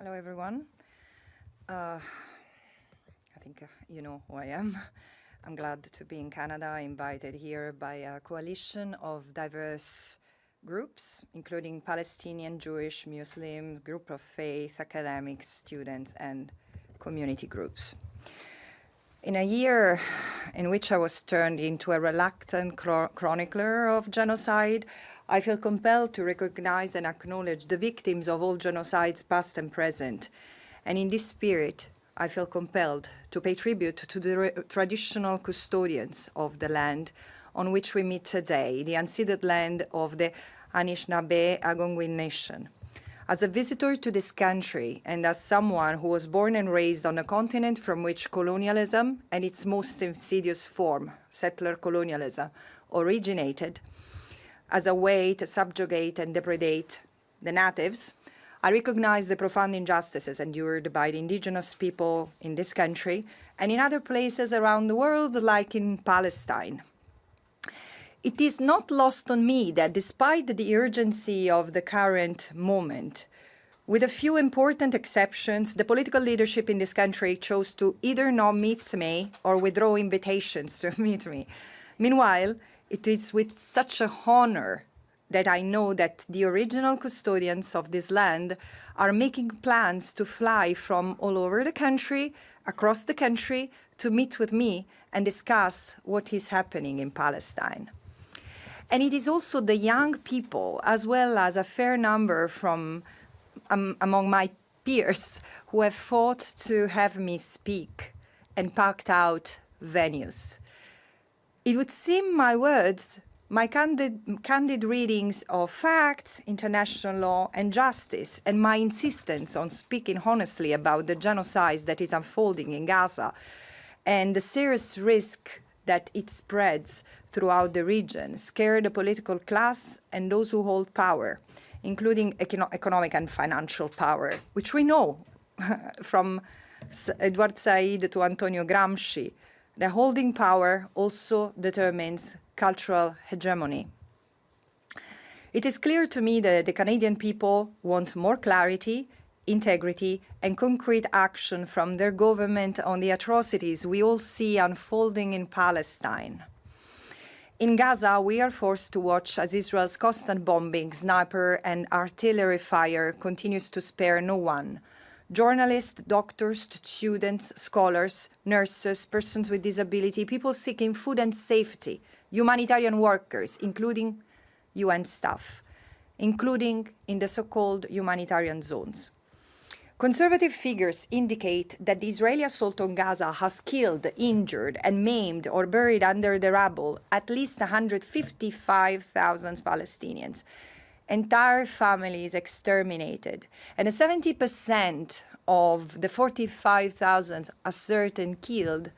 Hello, everyone. I think you know who I am. I'm glad to be in Canada, invited here by a coalition of diverse groups, including Palestinian, Jewish, Muslim, group of faith, academics, students, and community groups. In a year in which I was turned into a reluctant chronicler of genocide, I feel compelled to recognize and acknowledge the victims of all genocides, past and present. And in this spirit, I feel compelled to pay tribute to the traditional custodians of the land on which we meet today, the unceded land of the Anishinaabe Algonquin Nation. As a visitor to this country and as someone who was born and raised on a continent from which colonialism and its most insidious form, settler colonialism, originated as a way to subjugate and depredate the natives, I recognize the profound injustices endured by the indigenous people in this country and in other places around the world, like in Palestine. It is not lost on me that despite the urgency of the current moment, with a few important exceptions, the political leadership in this country chose to either not meet me or withdraw invitations to meet me. Meanwhile, it is with such a honor that I know that the original custodians of this land are making plans to fly from all over the country, across the country, to meet with me and discuss what is happening in Palestine. And it is also the young people, as well as a fair number from among my peers, who have fought to have me speak and packed out venues. It would seem my words, my candid readings of facts, international law, and justice, and my insistence on speaking honestly about the genocide that is unfolding in Gaza and the serious risk that it spreads throughout the region, scare the political class and those who hold power, including economic and financial power, which we know from Edward Said to Antonio Gramsci. The holding power also determines cultural hegemony. It is clear to me that the Canadian people want more clarity, integrity, and concrete action from their government on the atrocities we all see unfolding in Palestine. In Gaza, we are forced to watch as Israel's constant bombing, sniper, and artillery fire continues to spare no one. Journalists, doctors, students, scholars, nurses, persons with disability, people seeking food and safety, humanitarian workers, including UN staff, including in the so-called humanitarian zones. Conservative figures indicate that the Israeli assault on Gaza has killed, injured, and maimed or buried under the rubble at least 155,000 Palestinians. Entire families exterminated, and 70% of the 45,000 ascertained killed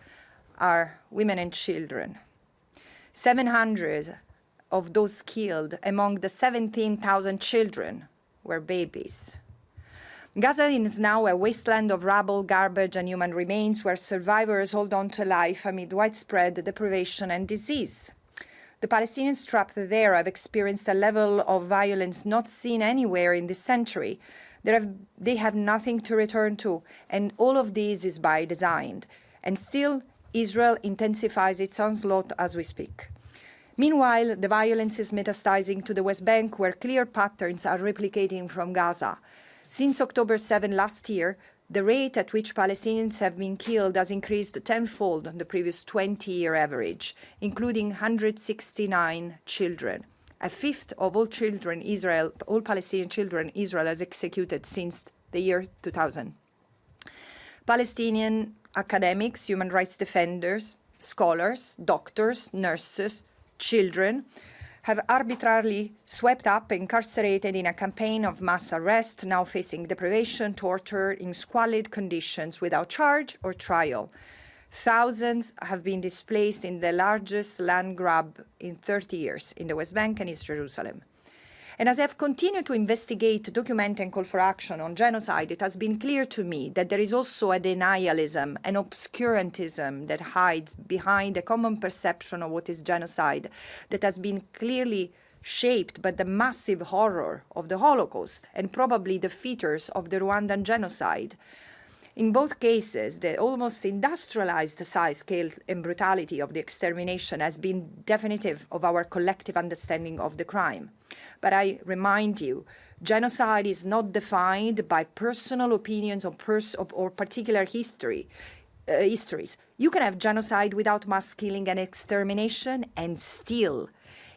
are women and children. 700 of those killed among the 17,000 children were babies. Gaza is now a wasteland of rubble, garbage, and human remains where survivors hold on to life amid widespread deprivation and disease. The Palestinians trapped there have experienced a level of violence not seen anywhere in this century. They have nothing to return to, and all of this is by design. And still, Israel intensifies its onslaught as we speak. Meanwhile, the violence is metastasizing to the West Bank, where clear patterns are replicating from Gaza. Since October 7 last year, the rate at which Palestinians have been killed has increased tenfold on the previous 20-year average, including 169 children, a fifth of all Palestinian children Israel has executed since the year 2000. Palestinian academics, human rights defenders, scholars, doctors, nurses, children have arbitrarily swept up, incarcerated in a campaign of mass arrest, now facing deprivation, torture in squalid conditions without charge or trial. Thousands have been displaced in the largest land grab in 30 years in the West Bank and East Jerusalem. And as I have continued to investigate, document, and call for action on genocide, it has been clear to me that there is also a denialism, an obscurantism that hides behind a common perception of what is genocide that has been clearly shaped by the massive horror of the Holocaust and probably the features of the Rwandan genocide. In both cases, the almost industrialized size, scale, and brutality of the extermination has been definitive of our collective understanding of the crime. But I remind you, genocide is not defined by personal opinions or particular histories. You can have genocide without mass killing and extermination, and still,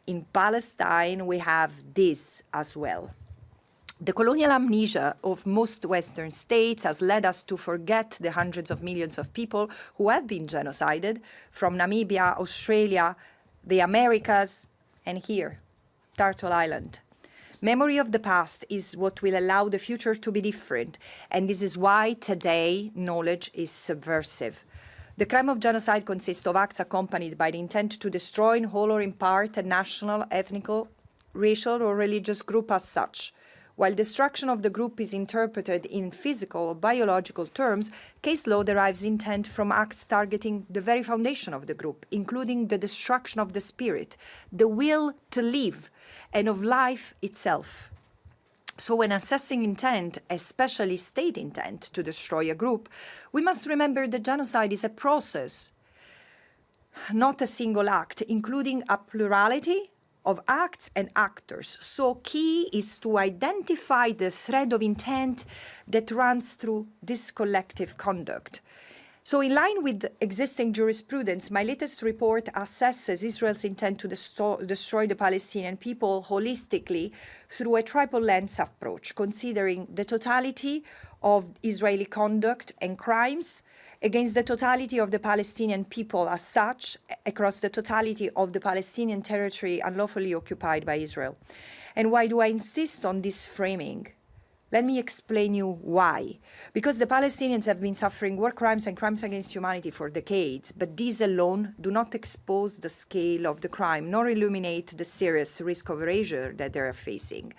in Palestine, we have this as well. The colonial amnesia of most Western states has led us to forget the hundreds of millions of people who have been genocided from Namibia, Australia, the Americas, and here, Turtle Island. Memory of the past is what will allow the future to be different, and this is why today knowledge is subversive. The crime of genocide consists of acts accompanied by the intent to destroy in whole or in part a national, ethnic, racial, or religious group as such. While destruction of the group is interpreted in physical or biological terms, case law derives intent from acts targeting the very foundation of the group, including the destruction of the spirit, the will to live, and of life itself. So when assessing intent, especially state intent to destroy a group, we must remember that genocide is a process, not a single act, including a plurality of acts and actors. So key is to identify the thread of intent that runs through this collective conduct. So in line with existing jurisprudence, my latest report assesses Israel's intent to destroy the Palestinian people holistically through a triple lens approach, considering the totality of Israeli conduct and crimes against the totality of the Palestinian people as such, across the totality of the Palestinian territory unlawfully occupied by Israel. And why do I insist on this framing? Let me explain you why. Because the Palestinians have been suffering war crimes and crimes against humanity for decades, but these alone do not expose the scale of the crime, nor illuminate the serious risk of erasure that they are facing.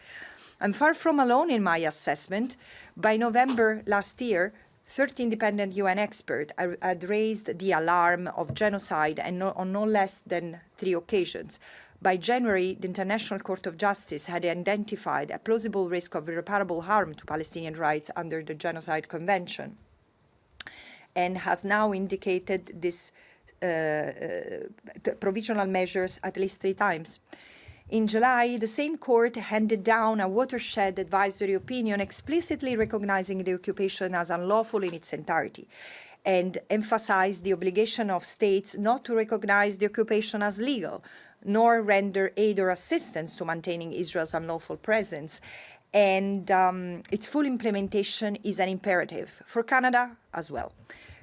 I'm far from alone in my assessment. By November last year, 30 independent UN experts had raised the alarm of genocide and on no less than 3 occasions. By January, the International Court of Justice had identified a plausible risk of irreparable harm to Palestinian rights under the Genocide Convention and has now indicated this provisional measures at least 3 times. In July, the same court handed down a watershed advisory opinion explicitly recognizing the occupation as unlawful in its entirety and emphasized the obligation of states not to recognize the occupation as legal, nor render aid or assistance to maintaining Israel's unlawful presence. And its full implementation is an imperative for Canada as well.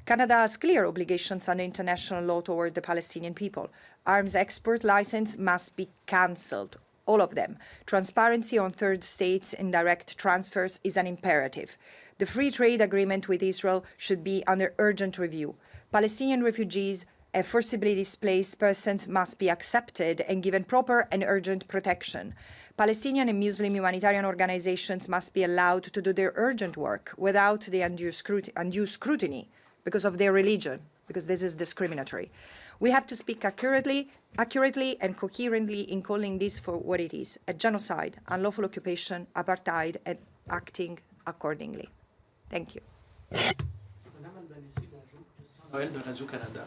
Canada has clear obligations under international law toward the Palestinian people. Arms export license must be cancelled, all of them. Transparency on third states and direct transfers is an imperative. The free trade agreement with Israel should be under urgent review. Palestinian refugees and forcibly displaced persons must be accepted and given proper and urgent protection. Palestinian and Muslim humanitarian organizations must be allowed to do their urgent work without the undue scrutiny because of their religion, because this is discriminatory. We have to speak accurately and coherently in calling this for what it is, a genocide, unlawful occupation, apartheid, and acting accordingly. Thank you. Madame Albanese, bonjour. Christian Noël de Radio-Canada.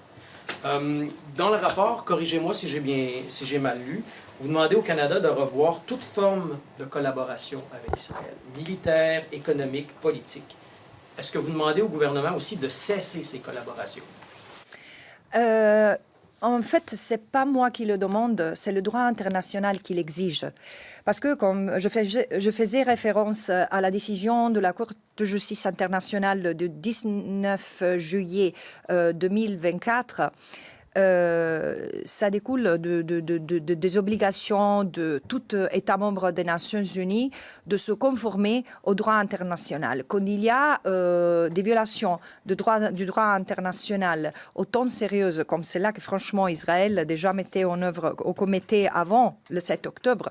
Dans le rapport, corrigez-moi si j'ai mal lu, vous demandez au Canada de revoir toute forme de collaboration avec Israël, militaire, économique, politique. Est-ce que vous demandez au gouvernement aussi de cesser ces collaborations? En fait, ce n'est pas moi qui le demande, c'est le droit international qui l'exige. Parce que, comme je faisais référence à la décision de la Cour de justice internationale du 19 juillet 2024, ça découle des obligations de tout État membre des Nations Unies de se conformer au droit international. Quand il y a des violations du droit international autant sérieuses comme celle-là que franchement Israël déjà mettait en œuvre ou commettait avant le 7 octobre,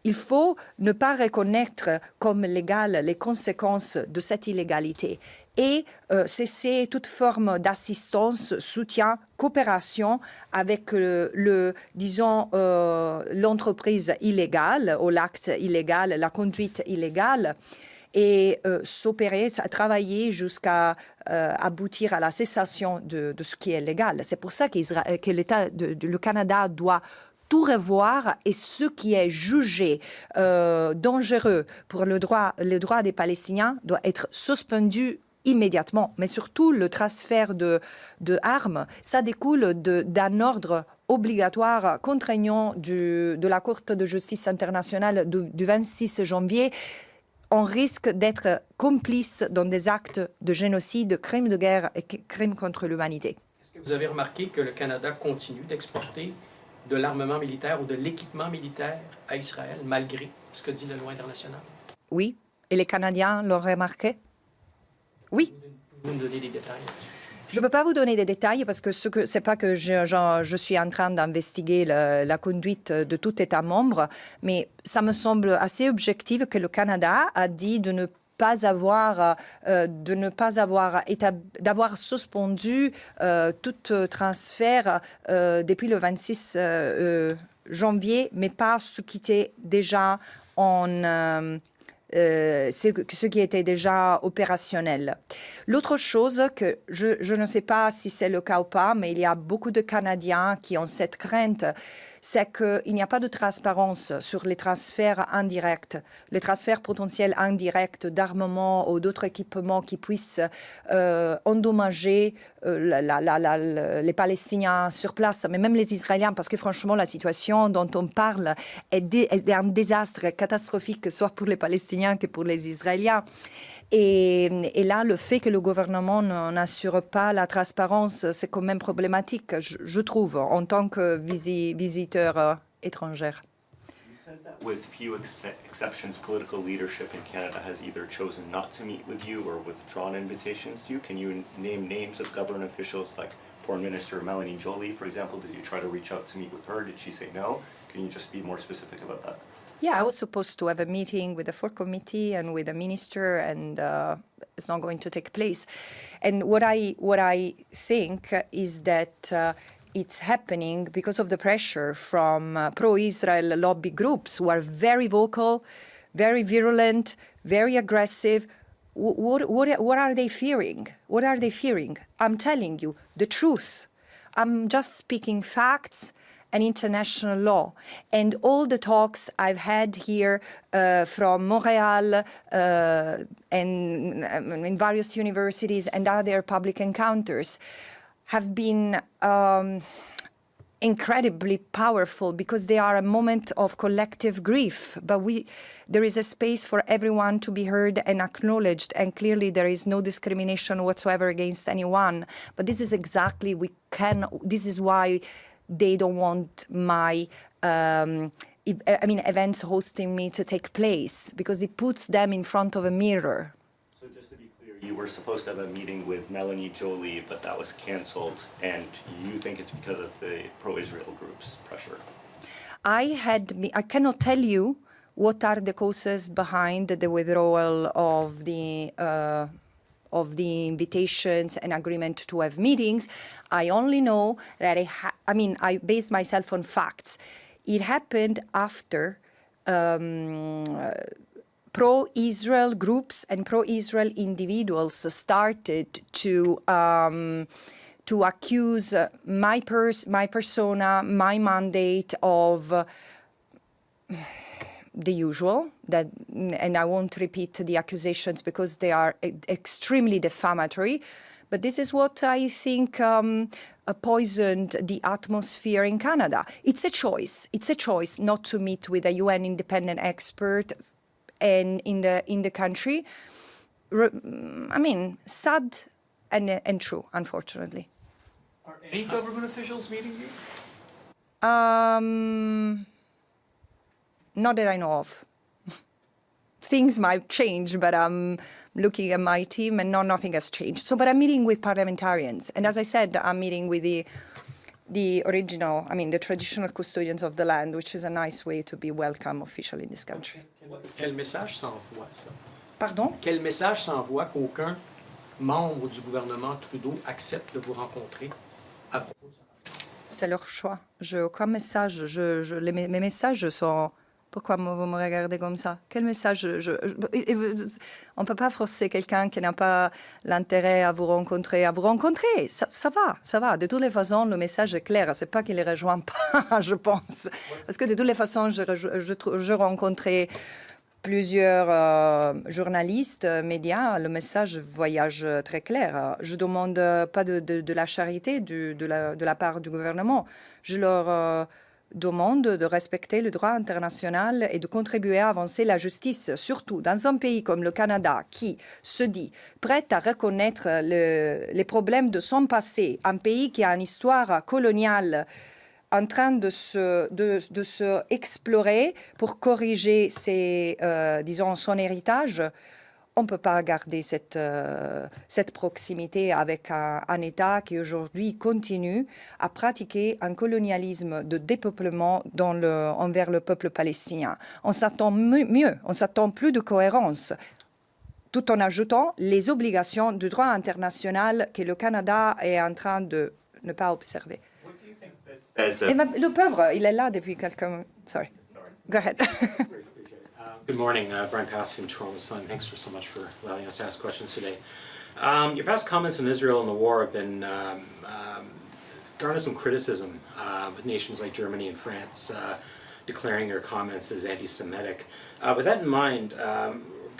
il faut ne pas reconnaître comme légales les conséquences de cette illégalité et cesser toute forme d'assistance, soutien, coopération avec disons, l'entreprise illégale ou l'acte illégal, la conduite illégale, et s'opérer, travailler jusqu'à aboutir à la cessation de ce qui est légal. C'est pour ça que le Canada doit tout revoir, et ce qui est jugé dangereux pour le droit des Palestiniens doit être suspendu immédiatement. Mais surtout, le transfert de armes, ça découle d'un ordre obligatoire contraignant de la Cour de justice internationale du 26 janvier. On risque d'être complice dans des actes de génocide, crimes de guerre et crimes contre l'humanité. Est-ce que vous avez remarqué que le Canada continue d'exporter de l'armement militaire ou de l'équipement militaire à Israël, malgré ce que dit la loi internationale? Oui, et les Canadiens l'ont remarqué? Oui. Vous me donner des détails là-dessus? Je ne peux pas vous donner des détails parce que c'est pas que je suis en train d'investiguer la conduite de tout État membre, mais ça me semble assez objectif que le Canada a dit d'avoir suspendu tout transfert depuis le 26 janvier, mais pas ce qui était déjà ce qui était déjà opérationnel. L'autre chose que je ne sais pas si c'est le cas ou pas, mais il y a beaucoup de Canadiens qui ont cette crainte, c'est qu'il n'y a pas de transparence sur les transferts indirects, les transferts potentiels indirects d'armement ou d'autres équipements qui puissent endommager les Palestiniens sur place, mais même les Israéliens, parce que franchement, la situation dont on parle est un désastre catastrophique, soit pour les Palestiniens que pour les Israéliens. Et là, le fait que le gouvernement n'assure pas la transparence, c'est quand même problématique, je trouve, en tant que visiteur étranger. With few exceptions, political leadership in Canada has either chosen not to meet with you or withdrawn invitations to you. Can you name names of government officials like Foreign Minister Melanie Joly, for example? Did you try to reach out to meet with her? Did she say no? Can you just be more specific about that? Yeah, I was supposed to have a meeting with the Foreign Committee and with the minister, and it's not going to take place. And what I think is that it's happening because of the pressure from pro-Israel lobby groups who are very vocal, very virulent, very aggressive. What are they fearing? What are they fearing? I'm telling you the truth. I'm just speaking facts and international law. And all the talks I've had here from Montreal and in various universities and other public encounters have been incredibly powerful because they are a moment of collective grief. But there is a space for everyone to be heard and acknowledged, and clearly there is no discrimination whatsoever against anyone. But this is exactly, this is why they don't want my events hosting me to take place, because it puts them in front of a mirror. So just to be clear, you were supposed to have a meeting with Melanie Joly, but that was canceled, and you think it's because of the pro-Israel groups' pressure? I cannot tell you what are the causes behind the withdrawal of the invitations and agreement to have meetings. I only know that I base myself on facts. It happened after pro-Israel groups and pro-Israel individuals started to accuse my persona, my mandate of the usual, and I won't repeat the accusations because they are extremely defamatory, but this is what I think poisoned the atmosphere in Canada. It's a choice not to meet with a UN independent expert and in the country. Sad and true, unfortunately. Are any government officials meeting you? Not that I know of. Things might change, but I'm looking at my team and nothing has changed. But I'm meeting with parliamentarians. And as I said, I'm meeting with the original, the traditional custodians of the land, which is a nice way to be welcome officially in this country. Quel message s'envoie, ça? Pardon? Quel message s'envoie qu'aucun membres du gouvernement Trudeau acceptent de vous rencontrer à propos de ça? C'est leur choix. Je aucun message. Mes messages sont... Pourquoi vous me regardez comme ça? Quel message? On ne peut pas forcer quelqu'un qui n'a pas l'intérêt à vous rencontrer. Ça va. De toutes les façons, le message est clair. Ce n'est pas qu'il ne les rejoint pas, je pense. Parce que de toutes les façons, je rencontrais plusieurs journalistes, médias. Le message voyage très clair. Je ne demande pas de la charité de la part du gouvernement. Je leur... demande de respecter le droit international et de contribuer à avancer la justice, surtout dans un pays comme le Canada qui se dit prêt à reconnaître les problèmes de son passé, un pays qui a une histoire coloniale en train de se explorer pour corriger son héritage. On ne peut pas garder cette proximité avec un État qui aujourd'hui continue à pratiquer un colonialisme de dépeuplement envers le peuple palestinien. On s'attend mieux, on s'attend plus de cohérence, tout en ajoutant les obligations du droit international que le Canada est en train de ne pas observer. Le pauvre, il est là depuis quelques... Sorry. Go ahead. Good morning, Brian Pass from Toronto Sun. Thanks so much for allowing us to ask questions today. Your past comments on Israel and the war have been garnered some criticism with nations like Germany and France declaring your comments as anti-Semitic. With that in mind,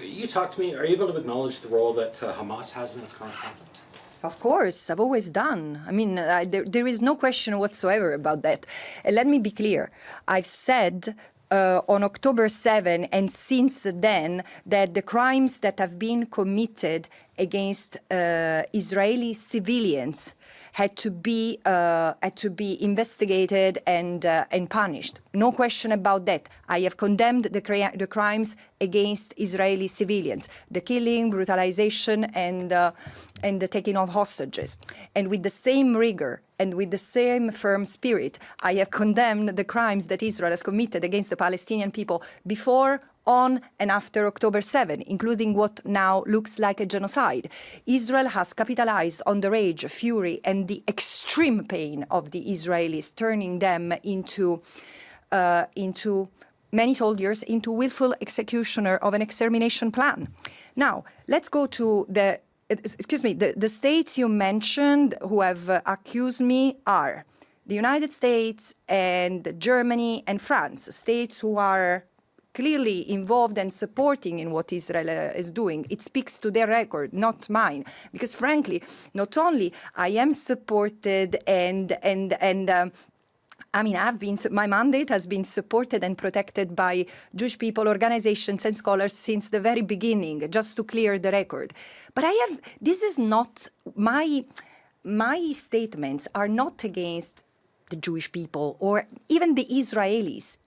you talk to me, are you able to acknowledge the role that Hamas has in this current conflict? Of course, I've always done. I mean, there is no question whatsoever about that. And let me be clear. I've said on October 7 and since then that the crimes that have been committed against Israeli civilians had to be investigated and punished. No question about that. I have condemned the crimes against Israeli civilians, the killing, brutalization, and the taking of hostages. And with the same rigor and with the same firm spirit, I have condemned the crimes that Israel has committed against the Palestinian people before, on, and after October 7, including what now looks like a genocide. Israel has capitalized on the rage, fury, and the extreme pain of the Israelis, turning them into many soldiers into willful executioner of an extermination plan. Now, let's go to the states you mentioned who have accused me are the United States and Germany and France, states who are clearly involved and supporting in what Israel is doing. It speaks to their record, not mine. Because frankly, not only I am supported my mandate has been supported and protected by Jewish people, organizations, and scholars since the very beginning, just to clear the record. But this is not, my statements are not against the Jewish people or even the Israelis.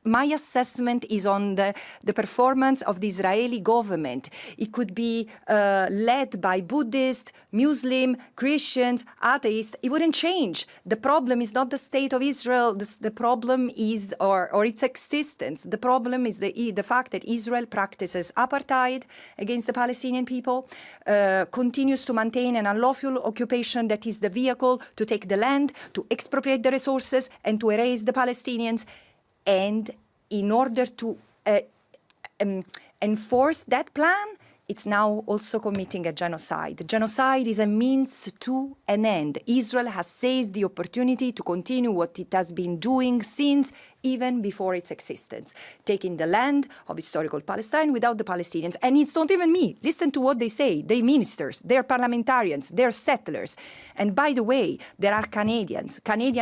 My assessment is on the performance of the Israeli government. It could be led by Buddhists, Muslim, Christians, atheists. It wouldn't change. The problem is not the state of Israel. The problem is, or its existence. The problem is the fact that Israel practices apartheid against the Palestinian people, continues to maintain an unlawful occupation that is the vehicle to take the land, to expropriate the resources, and to erase the Palestinians. And in order to enforce that plan, it's now also committing a genocide. Genocide is a means to an end. Israel has seized the opportunity to continue what it has been doing since even before its existence, taking the land of historical Palestine without the Palestinians. And it's not even me. Listen to what they say. They're ministers, they're parliamentarians, they're settlers. And by the way, there are Canadian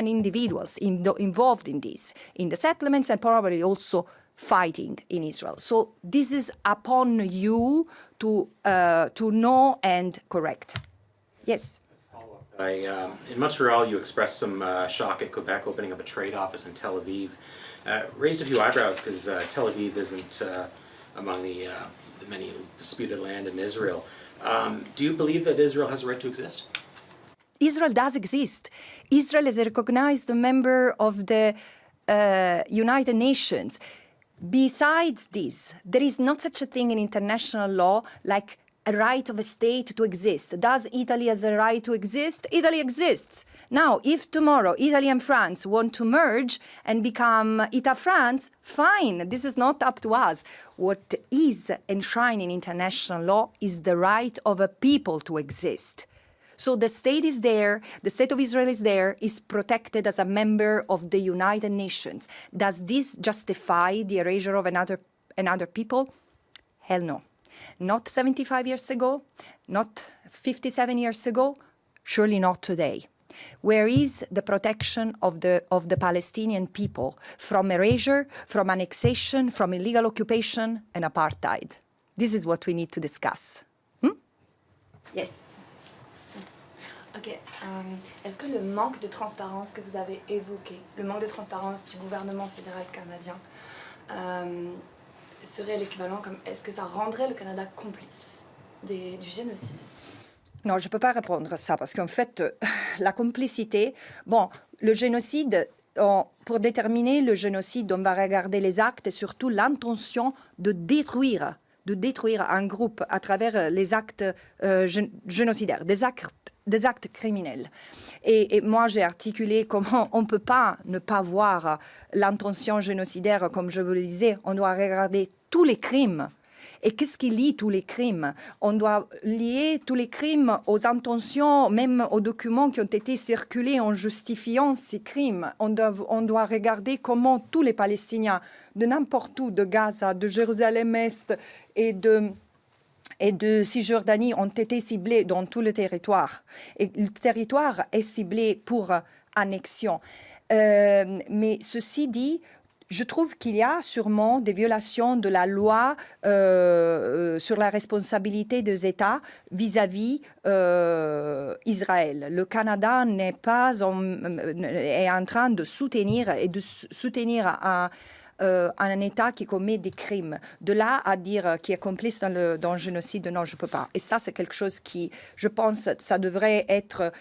individuals involved in this, in the settlements and probably also fighting in Israel. So this is upon you to know and correct. Yes. In Montreal, you expressed some shock at Quebec opening up a trade office in Tel Aviv. Raised a few eyebrows because Tel Aviv isn't among the many disputed land in Israel. Do you believe that Israel has a right to exist? Israel does exist. Israel is a recognized member of the United Nations. Besides this, there is not such a thing in international law like a right of a state to exist. Does Italy has a right to exist? Italy exists. Now, if tomorrow Italy and France want to merge and become Ita-France, fine, this is not up to us. What is enshrined in international law is the right of a people to exist. So the state is there, the state of Israel is there, is protected as a member of the United Nations. Does this justify the erasure of another people? Hell no. Not 75 years ago, not 57 years ago, surely not today. Where is the protection of the Palestinian people from erasure, from annexation, from illegal occupation and apartheid? This is what we need to discuss. Yes. Ok. Est-ce que le manque de transparence que vous avez évoqué, le manque de transparence du gouvernement fédéral canadien, serait l'équivalent comme... Est-ce que ça rendrait le Canada complice du génocide? Non, je ne peux pas répondre à ça parce qu'en fait, la complicité... Bon, le génocide, pour déterminer le génocide, on va regarder les actes et surtout l'intention de détruire un groupe à travers les actes génocidaires, des actes criminels. Et moi, j'ai articulé comment on ne peut pas ne pas voir l'intention génocidaire, comme je vous le disais. On doit regarder tous les crimes. Et qu'est-ce qui lie tous les crimes? On doit lier tous les crimes aux intentions, même aux documents qui ont été circulés en justifiant ces crimes. On doit regarder comment tous les Palestiniens, de n'importe où, de Gaza, de Jérusalem-Est et de Cisjordanie, ont été ciblés dans tout le territoire. Et le territoire est ciblé pour annexion. Mais ceci dit, je trouve qu'il y a sûrement des violations de la loi sur la responsabilité des États vis-à-vis Israël. Le Canada est en train de soutenir un État qui commet des crimes. De là à dire qui est complice dans le génocide, non, je ne peux pas. Et ça, c'est quelque chose qui, je pense, ça devrait être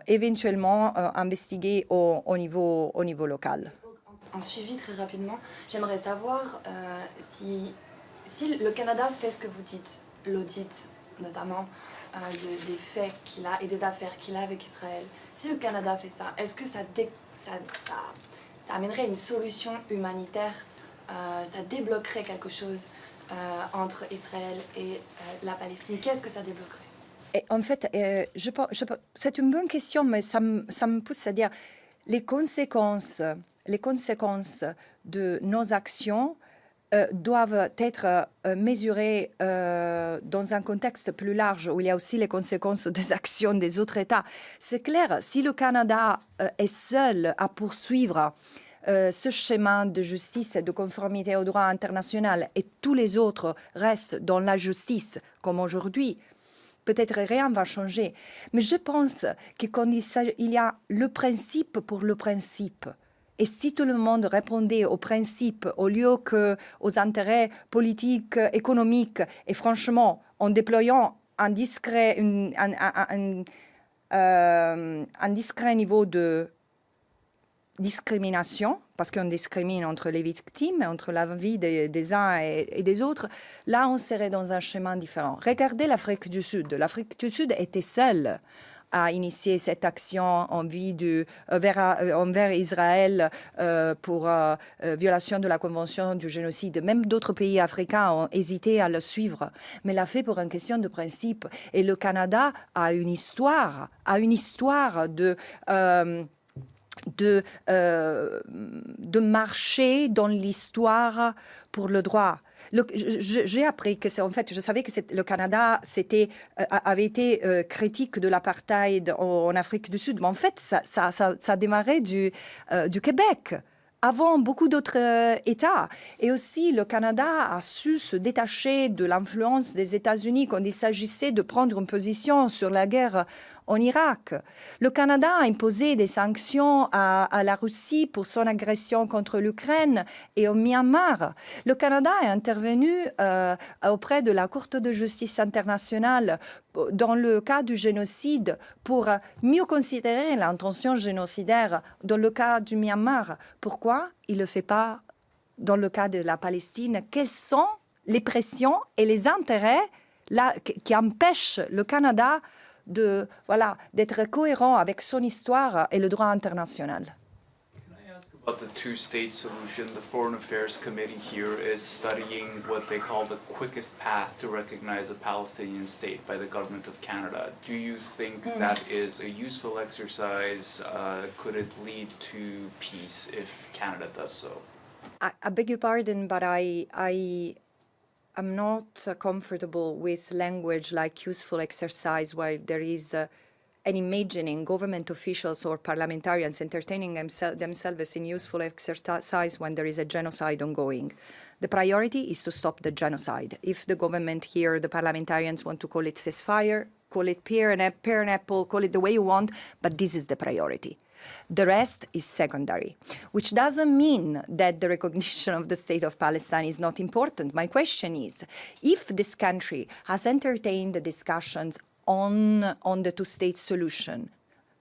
éventuellement investigué au niveau local. En suivi très rapidement, j'aimerais savoir si le Canada fait ce que vous dites, l'audit notamment des faits qu'il a et des affaires qu'il a avec Israël. Si le Canada fait ça, est-ce que ça amènerait une solution humanitaire, ça débloquerait quelque chose entre Israël et la Palestine? Qu'est-ce que ça débloquerait? Et en fait, c'est une bonne question, mais ça me pousse à dire les conséquences de nos actions doivent être mesurées dans un contexte plus large où il y a aussi les conséquences des actions des autres États. C'est clair, si le Canada est seul à poursuivre ce chemin de justice et de conformité au droit international et tous les autres restent dans la justice comme aujourd'hui, peut-être rien ne va changer. Mais je pense que quand il y a le principe pour le principe, et si tout le monde répondait aux principes au lieu qu'aux intérêts politiques, économiques, et franchement, en déployant un discret niveau de discrimination, parce qu'on discrimine entre les victimes, entre la vie des uns et des autres, là, on serait dans un chemin différent. Regardez l'Afrique du Sud. L'Afrique du Sud était seule à initier cette action envers Israël pour violation de la Convention du génocide. Même d'autres pays africains ont hésité à le suivre, mais l'a fait pour une question de principe. Et le Canada a une histoire de marcher dans l'histoire pour le droit. J'ai appris que c'est en fait, je savais que le Canada avait été critique de l'apartheid en Afrique du Sud, mais en fait, ça a démarré du Québec, avant beaucoup d'autres États. Et aussi, le Canada a su se détacher de l'influence des États-Unis quand il s'agissait de prendre une position sur la guerre en Irak. Le Canada a imposé des sanctions à la Russie pour son agression contre l'Ukraine et au Myanmar. Le Canada est intervenu auprès de la Cour de justice internationale dans le cas du génocide pour mieux considérer l'intention génocidaire dans le cas du Myanmar. Pourquoi il ne le fait pas dans le cas de la Palestine? Quelles sont les pressions et les intérêts qui empêche le Canada d'être cohérent avec son histoire et le droit international. About the two-state solution, the Foreign Affairs Committee here is studying what they call the quickest path to recognize a Palestinian state by the government of Canada. Do you think that is a useful exercise? Could it lead to peace if Canada does so? I beg your pardon, but I'm not comfortable with language like useful exercise while there is and imagining government officials or parliamentarians entertaining themselves in useful exercise when there is a genocide ongoing. The priority is to stop the genocide. If the government here, the parliamentarians want to call it ceasefire, call it pear and apple, call it the way you want, but this is the priority. The rest is secondary, which doesn't mean that the recognition of the state of Palestine is not important. My question is, if this country has entertained the discussions on the two-state solution,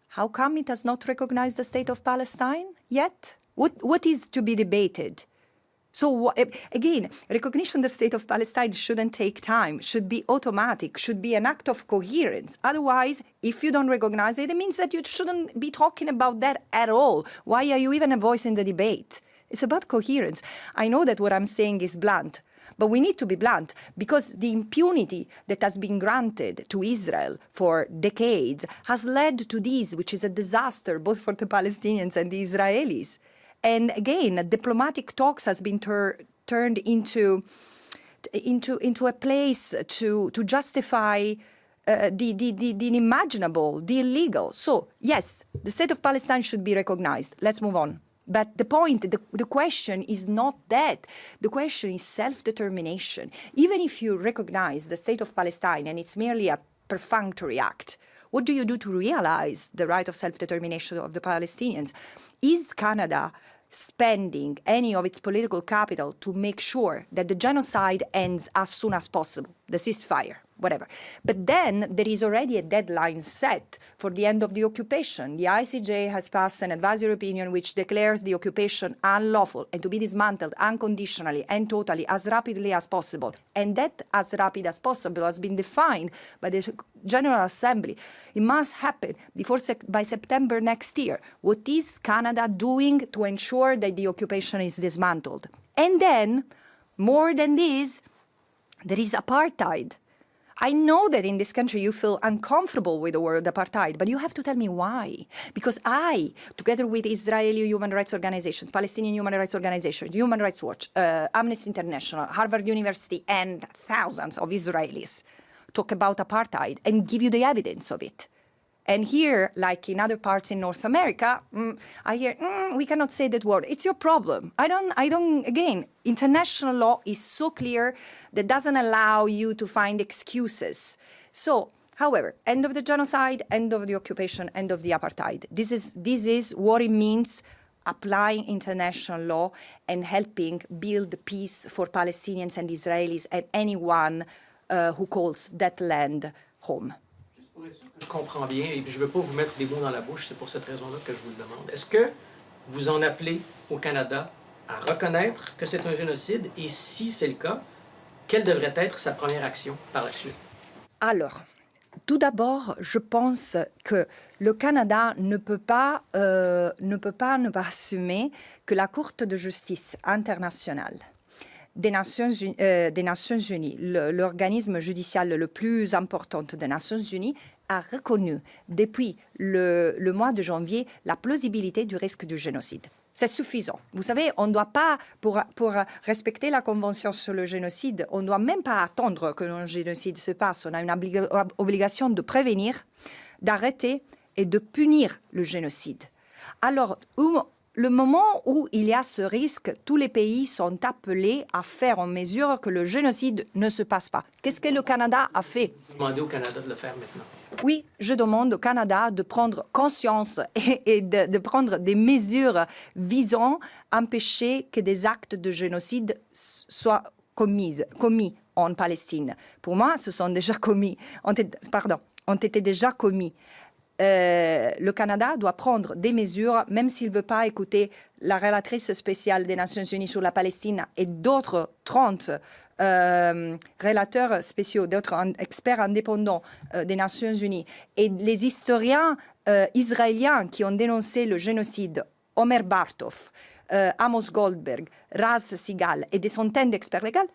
how come it has not recognized the state of Palestine yet? What is to be debated? So again, recognition of the state of Palestine shouldn't take time, should be automatic, should be an act of coherence. Otherwise, if you don't recognize it, it means that you shouldn't be talking about that at all. Why are you even a voice in the debate? It's about coherence. I know that what I'm saying is blunt, but we need to be blunt because the impunity that has been granted to Israel for decades has led to this, which is a disaster both for the Palestinians and the Israelis. And again, diplomatic talks has been turned into a place to justify the unimaginable, the illegal. So yes, the state of Palestine should be recognized. Let's move on. But the point, the question is not that. The question is self-determination. Even if you recognize the state of Palestine and it's merely a perfunctory act, what do you do to realize the right of self-determination of the Palestinians? Is Canada spending any of its political capital to make sure that the genocide ends as soon as possible, the ceasefire, whatever? But then there is already a deadline set for the end of the occupation. The ICJ has passed an advisory opinion which declares the occupation unlawful and to be dismantled unconditionally and totally as rapidly as possible. And that as rapid as possible has been defined by the General Assembly. It must happen by September next year. What is Canada doing to ensure that the occupation is dismantled? And then, more than this, there is apartheid. I know that in this country you feel uncomfortable with the word apartheid, but you have to tell me why. Because I, together with Israeli human rights organizations, Palestinian human rights organizations, Human Rights Watch, Amnesty International, Harvard University, and thousands of Israelis, talk about apartheid and give you the evidence of it. And here, like in other parts in North America, I hear, we cannot say that word. It's your problem. Again, international law is so clear that doesn't allow you to find excuses. So, however, end of the genocide, end of the occupation, end of the apartheid. This is what it means applying international law and helping build peace for Palestinians and Israelis and anyone who calls that land home. Je comprends bien et puis je ne veux pas vous mettre des mots dans la bouche, c'est pour cette raison-là que je vous le demande. Est-ce que vous en appelez au Canada à reconnaître que c'est un génocide et si c'est le cas, quelle devrait être sa première action par la suite? Alors, tout d'abord, je pense que le Canada ne peut pas ne pas assumer que la Cour de justice internationale des Nations Unies, l'organisme judiciaire le plus important des Nations Unies, a reconnu depuis le mois de janvier la plausibilité du risque du génocide. C'est suffisant. Vous savez, on ne doit pas, pour respecter la Convention sur le génocide, on ne doit même pas attendre que le génocide se passe. On a une obligation de prévenir, d'arrêter et de punir le génocide. Alors, le moment où il y a ce risque, tous les pays sont appelés à faire en mesure que le génocide ne se passe pas. Qu'est-ce que le Canada a fait? Demandez au Canada de le faire maintenant. Oui, je demande au Canada de prendre conscience et de prendre des mesures visant à empêcher que des actes de génocide soient commis en Palestine. Pour moi, ce sont déjà ont été déjà commis. Le Canada doit prendre des mesures, même s'il ne veut pas écouter la relatrice spéciale des Nations Unies sur la Palestine et d'autres 30 relateurs spéciaux, d'autres experts indépendants des Nations Unies, et les historiens israéliens qui ont dénoncé le génocide, Omer Bartov, Amos Goldberg, Raz Sigal et des centaines d'experts légaux,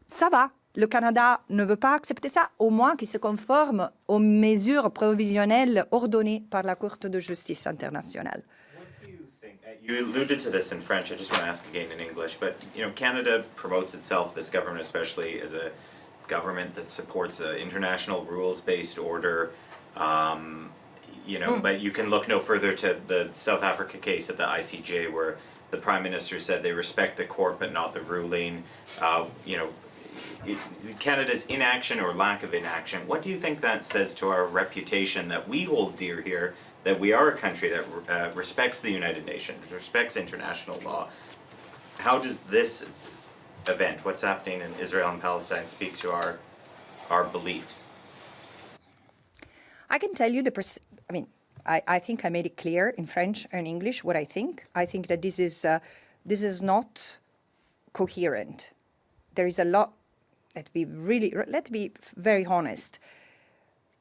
ça va. Le Canada ne veut pas accepter ça, au moins qu'il se conforme aux mesures provisionnelles ordonnées par la Cour de justice internationale. What do you think? You alluded to this in French. I just want to ask again in English. But Canada promotes itself, this government especially, as a government that supports an international rules-based order. But you can look no further to the South Africa case at the ICJ, where the Prime Minister said they respect the court but not the ruling. Canada's inaction or lack of inaction, what do you think that says to our reputation that we hold dear here, that we are a country that respects the United Nations, respects international law? How does this event, what's happening in Israel and Palestine, speak to our beliefs? I can tell you I think I made it clear in French and English what I think. I think that this is not coherent. There is a lot. Let's be very honest.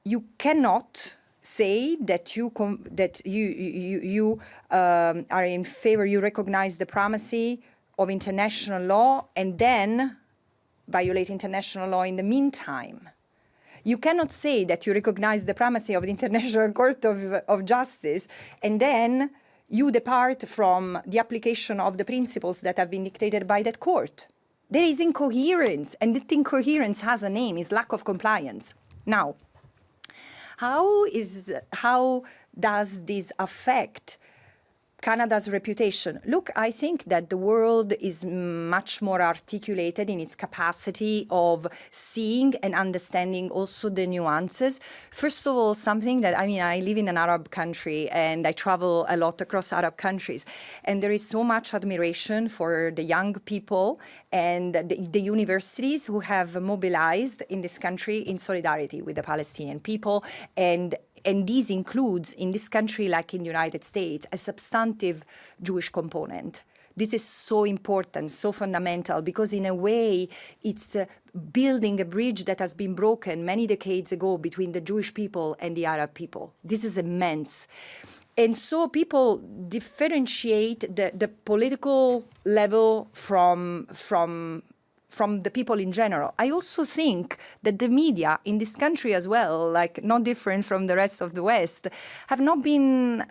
You cannot say that you are in favor. You recognize the primacy of international law and then violate international law in the meantime. You cannot say that you recognize the primacy of the International Court of Justice and then you depart from the application of the principles that have been dictated by that court. There is incoherence, and that incoherence has a name, is lack of compliance. Now, how does this affect Canada's reputation? Look, I think that the world is much more articulated in its capacity of seeing and understanding also the nuances. First of all, something that, I live in an Arab country and I travel a lot across Arab countries, and there is so much admiration for the young people and the universities who have mobilized in this country in solidarity with the Palestinian people. And this includes, in this country, like in the United States, a substantive Jewish component. This is so important, so fundamental, because in a way, it's building a bridge that has been broken many decades ago between the Jewish people and the Arab people. This is immense. And so people differentiate the political level from the people in general. I also think that the media in this country as well, like not different from the rest of the West, have not been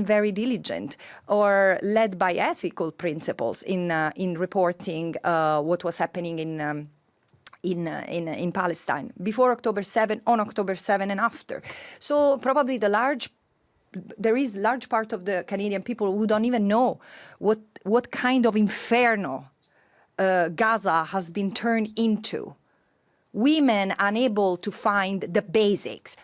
very diligent or led by ethical principles in reporting what was happening in Palestine before October 7, on October 7, and after. So probably there is large part of the Canadian people who don't even know what kind of inferno Gaza has been turned into. Women unable to find the basics,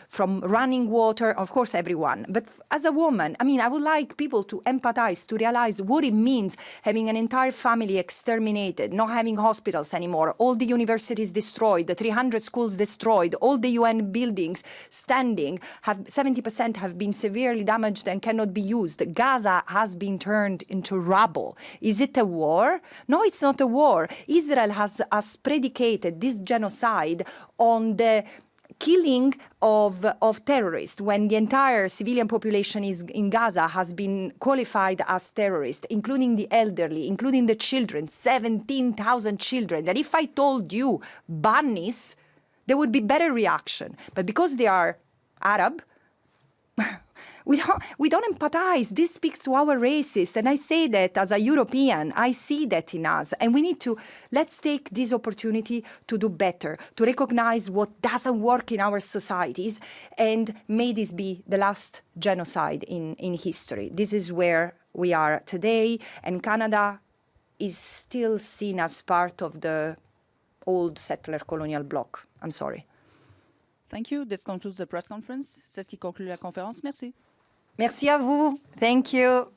from running water, of course everyone, but as a woman, I would like people to empathize, to realize what it means having an entire family exterminated, not having hospitals anymore, all the universities destroyed, the 300 schools destroyed, all the UN buildings standing, 70% have been severely damaged and cannot be used. Gaza has been turned into rubble. Is it a war? No, it's not a war. Israel has predicated this genocide on the killing of terrorists, when the entire civilian population in Gaza has been qualified as terrorists, including the elderly, including the children, 17,000 children. That if I told you bunnies, there would be better reaction. But because they are Arab, we don't empathize. This speaks to our racists. And I say that as a European, I see that in us. And let's take this opportunity to do better, to recognize what doesn't work in our societies. And may this be the last genocide in history. This is where we are today. And Canada is still seen as part of the old settler colonial bloc. I'm sorry. Thank you. This concludes the press conference. C'est ce qui conclut la conférence. Merci. Merci à vous. Thank you.